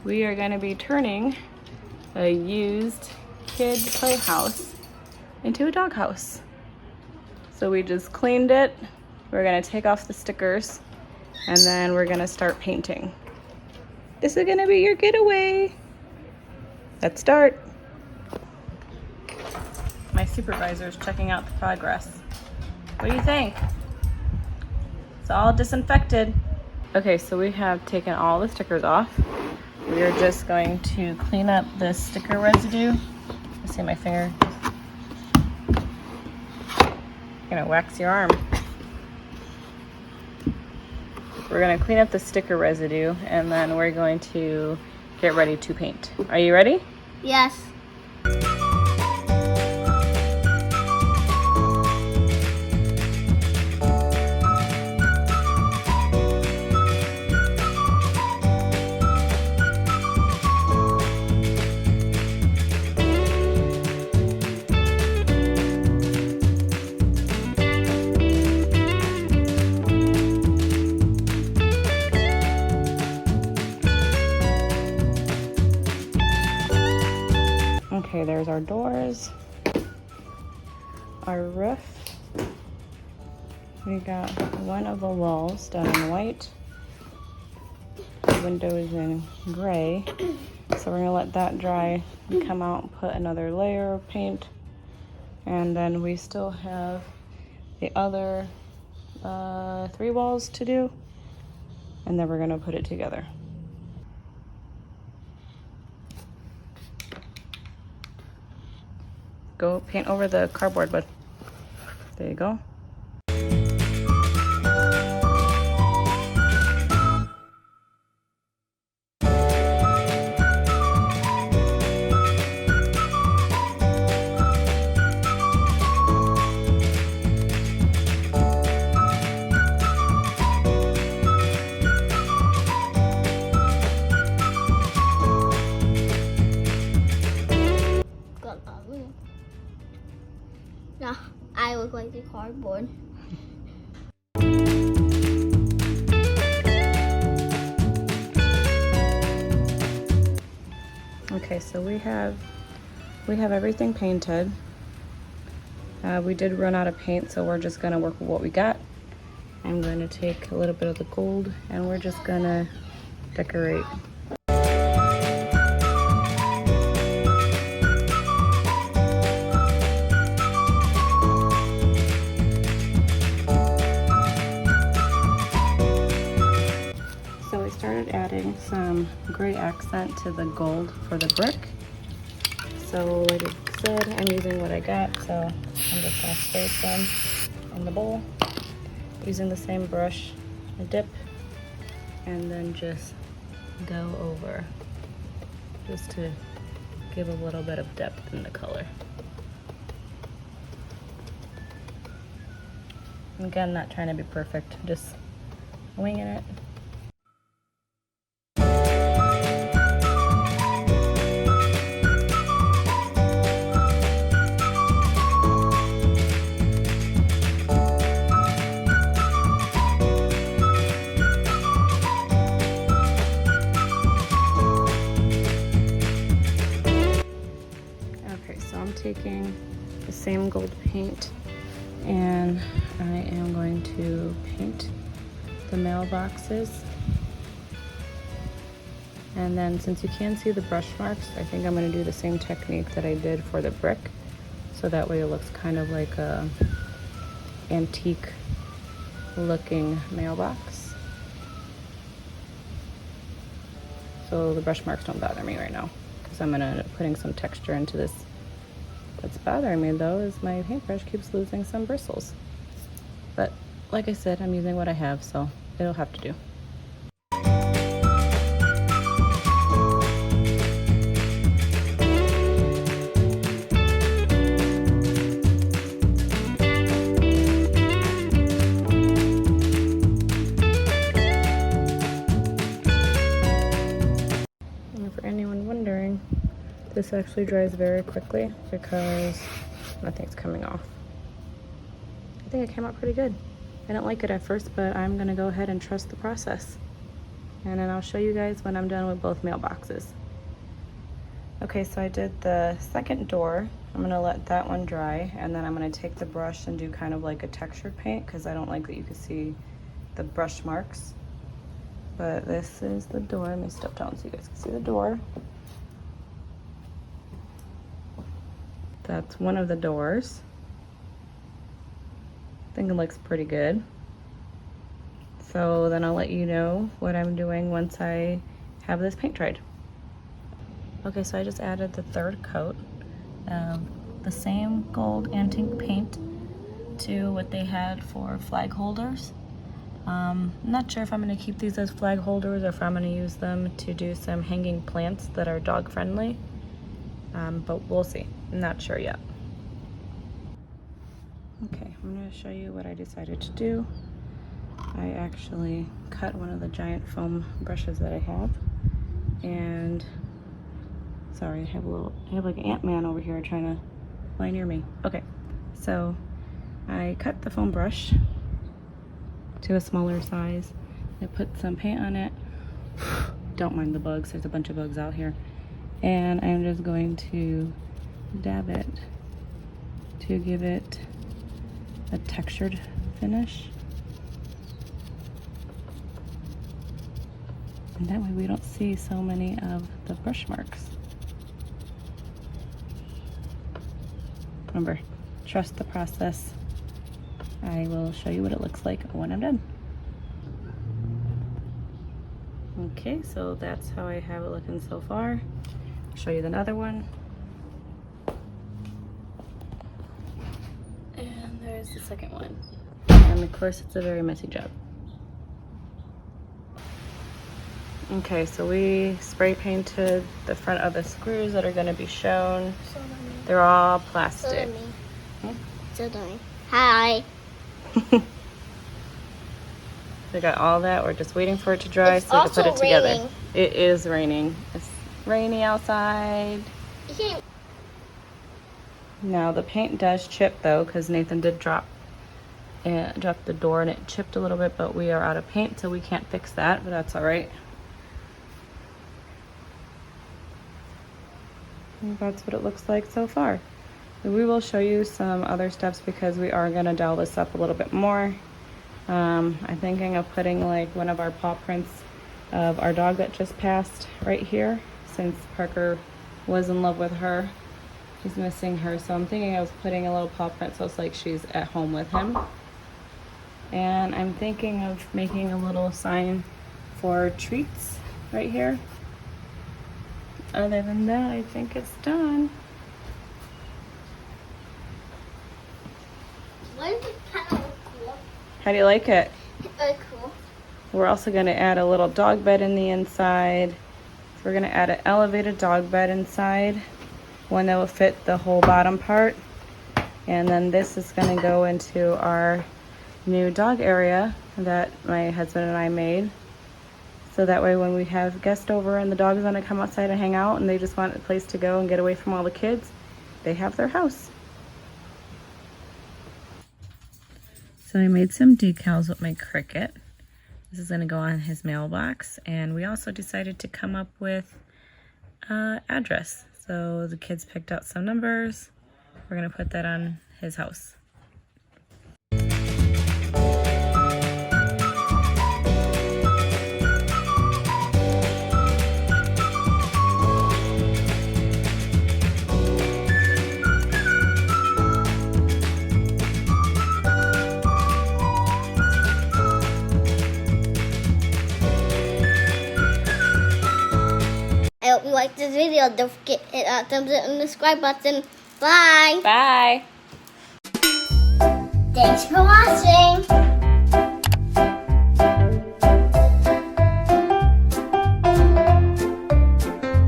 We are going to be turning a used kid playhouse into a doghouse. So we just cleaned it. We're going to take off the stickers and then we're going to start painting. This is going to be your getaway. Let's start. My supervisor is checking out the progress. What do you think? It's all disinfected. Okay, so we have taken all the stickers off. We are just going to clean up the sticker residue. You see my finger? I'm gonna wax your arm. We're gonna clean up the sticker residue and then we're going to get ready to paint. Are you ready? Yes. Okay, there's our doors, our roof. We got one of the walls done in white. The window is in gray. So we're gonna let that dry and come out and put another layer of paint. And then we still have the other 3 walls to do. And then we're gonna put it together. Go paint over the cardboard, bud. There you go. No, I look like the cardboard. Okay, so we have everything painted. We did run out of paint, so we're just gonna work with what we got. I'm gonna take a little bit of the gold and we're just gonna decorate. Started adding some gray accent to the gold for the brick. So like I said, I'm using what I got, so I'm just gonna spray some in the bowl using the same brush, a dip, and then just go over just to give a little bit of depth in the color. Again, not trying to be perfect, just winging it. Taking the same gold paint and I am going to paint the mailboxes, and then since you can see the brush marks, I think I'm going to do the same technique that I did for the brick, so that way it looks kind of like a antique looking mailbox. So the brush marks don't bother me right now because I'm going to end up putting some texture into this. What's bothering me though is my paintbrush keeps losing some bristles. But like I said, I'm using what I have, so it'll have to do. And for anyone wondering, this actually dries very quickly because nothing's coming off. think it came out pretty good. I didn't like it at first, but I'm gonna go ahead and trust the process. and then I'll show you guys when I'm done with both mailboxes. Okay, so I did the second door. I'm gonna let that one dry, and then I'm gonna take the brush and do kind of like a textured paint because I don't like that you can see the brush marks. But this is the door. Let me step down so you guys can see the door. That's one of the doors. I think it looks pretty good. So then I'll let you know what I'm doing once I have this paint dried. Okay, so I just added the third coat of the same gold antique paint to what they had for flag holders. I'm not sure if I'm going to keep these as flag holders or if I'm going to use them to do some hanging plants that are dog friendly, but we'll see. I'm not sure yet. Okay, I'm going to show you what I decided to do. I actually cut one of the giant foam brushes that I have, and sorry, I have like an Ant-Man over here trying to fly near me. Okay, so I cut the foam brush to a smaller size. I put some paint on it. Don't mind the bugs, there's a bunch of bugs out here. And I'm just going to dab it to give it a textured finish. And that way we don't see so many of the brush marks. Remember, trust the process. I will show you what it looks like when I'm done. Okay, so that's how I have it looking so far. I'll show you the other one. And there's the second one. And of course, it's a very messy job. Okay, so we spray painted the front of the screws that are going to be shown. They're all plastic. Hi. We got all that. We're just waiting for it to dry It's so we can put it also together. raining. It is raining. It's rainy outside. Now the paint does chip though, because Nathan did drop the door and it chipped a little bit, but we are out of paint, so we can't fix that, but that's all right. And that's what it looks like so far. We will show you some other steps because we are going to dial this up a little bit more. I'm thinking of putting like one of our paw prints of our dog that just passed right here, since Parker was in love with her. He's missing her, so I'm thinking of putting a little paw print so it's like she's at home with him. And I'm thinking of making a little sign for treats right here. Other than that, I think it's done. Why does it kind of look cool? How do you like it? Very cool. We're also going to add a little dog bed in the inside. So we're going to add an elevated dog bed inside, one that will fit the whole bottom part. And then this is going to go into our new dog area that my husband and I made. So that way when we have guests over and the dogs want to come outside and hang out and they just want a place to go and get away from all the kids, they have their house. So I made some decals with my Cricut. This is going to go on his mailbox, and we also decided to come up with an address. So the kids picked out some numbers. We're going to put that on his house. I hope you liked this video. Don't forget to hit that thumbs up and the subscribe button. Bye. Bye. Thanks for watching.